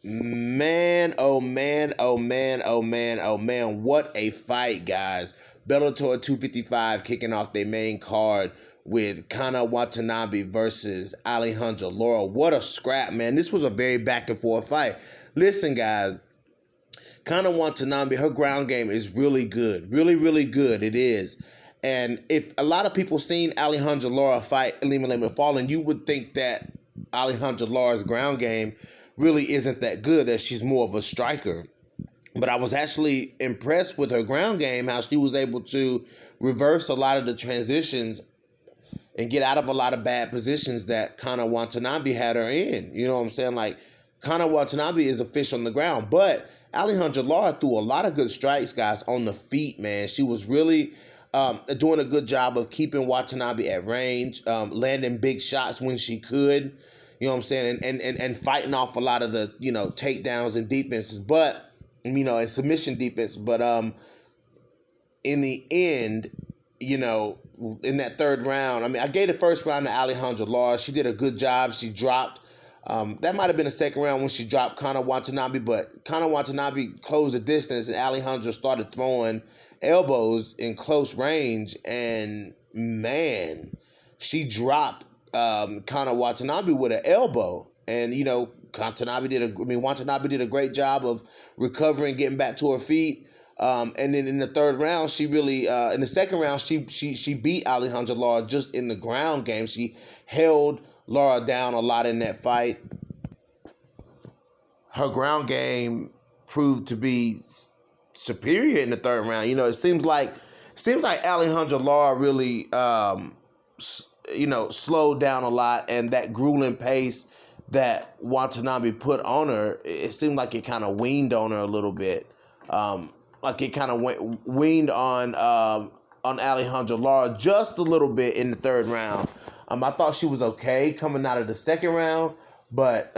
Man, oh man, oh man, oh man, oh man, what a fight, guys. Bellator 255 kicking off their main card with Kana Watanabe versus Alejandra Lara. What a scrap, man. This was a very back and forth fight. Listen, guys, Kana Watanabe, her ground game is really good. Really, really good. It is. And if a lot of people seen Alejandra Lara fight Ilima Lima Fallen, you would think that Alejandra Lara's ground game really isn't that good, that she's more of a striker. But I was actually impressed with her ground game, how she was able to reverse a lot of the transitions and get out of a lot of bad positions that Kana Watanabe had her in. You know what I'm saying? Like, Kana Watanabe is a fish on the ground, but Alejandra Lara threw a lot of good strikes, guys, on the feet, man. She was really doing a good job of keeping Watanabe at range, landing big shots when she could. You know what I'm saying? And fighting off a lot of the, takedowns and defenses, but, and submission defense. But in the end, in that third round, I mean, I gave the first round to Alejandra Lara. She did a good job. She dropped. That might have been a second round when she dropped Kana Watanabe, but Kana Watanabe closed the distance, and Alejandra started throwing elbows in close range, and man, she dropped Kana Watanabe with an elbow, and Watanabe did a great job of recovering, getting back to her feet. And then in the third round, she really in the second round she beat Alejandra Lara just in the ground game. She held Lara down a lot in that fight. Her ground game proved to be superior in the third round. It seems like Alejandra Lara really slowed down a lot, and that grueling pace that Watanabe put on her, it seemed like it kind of weaned on her a little bit. Like it kind of weaned on Alejandra Lara just a little bit in the third round. I thought she was okay coming out of the second round, but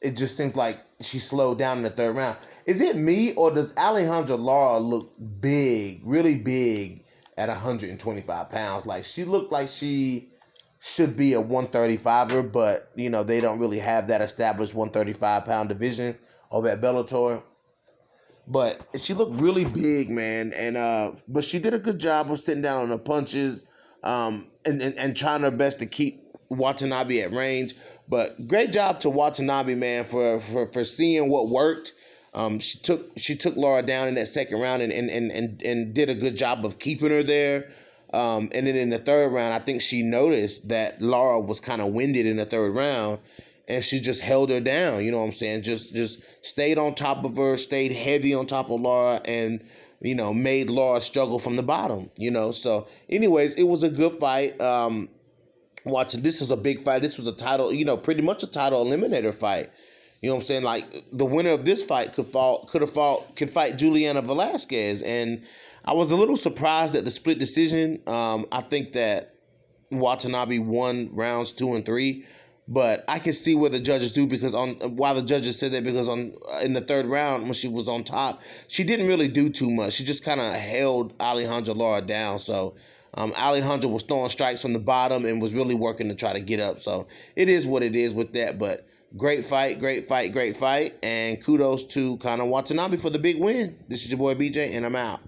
it just seems like she slowed down in the third round. Is it me, or does Alejandra Lara look big, really big at 125 pounds? Like, she looked like she should be a 135er, but they don't really have that established 135-pound division over at Bellator. But she looked really big, man, and but she did a good job of sitting down on the punches, and trying her best to keep Watanabe at range. But great job to Watanabe, man, for seeing what worked. She took Lara down in that second round, and did a good job of keeping her there. And then in the third round, I think she noticed that Lara was kind of winded in the third round, and she just held her down. You know what I'm saying? Just stayed on top of her, stayed heavy on top of Lara, and made Lara struggle from the bottom. So anyways, it was a good fight. Watching this was a big fight. This was a title, pretty much a title eliminator fight. You know what I'm saying? Like, the winner of this fight could fight Juliana Velasquez, and I was a little surprised at the split decision. I think that Watanabe won rounds 2 and 3, but I can see where the judges do, because why the judges said that, because in the third round, when she was on top, she didn't really do too much. She just kind of held Alejandra Lara down. So Alejandra was throwing strikes from the bottom and was really working to try to get up. So it is what it is with that. But great fight, great fight, great fight, and kudos to Kana Watanabe for the big win. This is your boy BJ, and I'm out.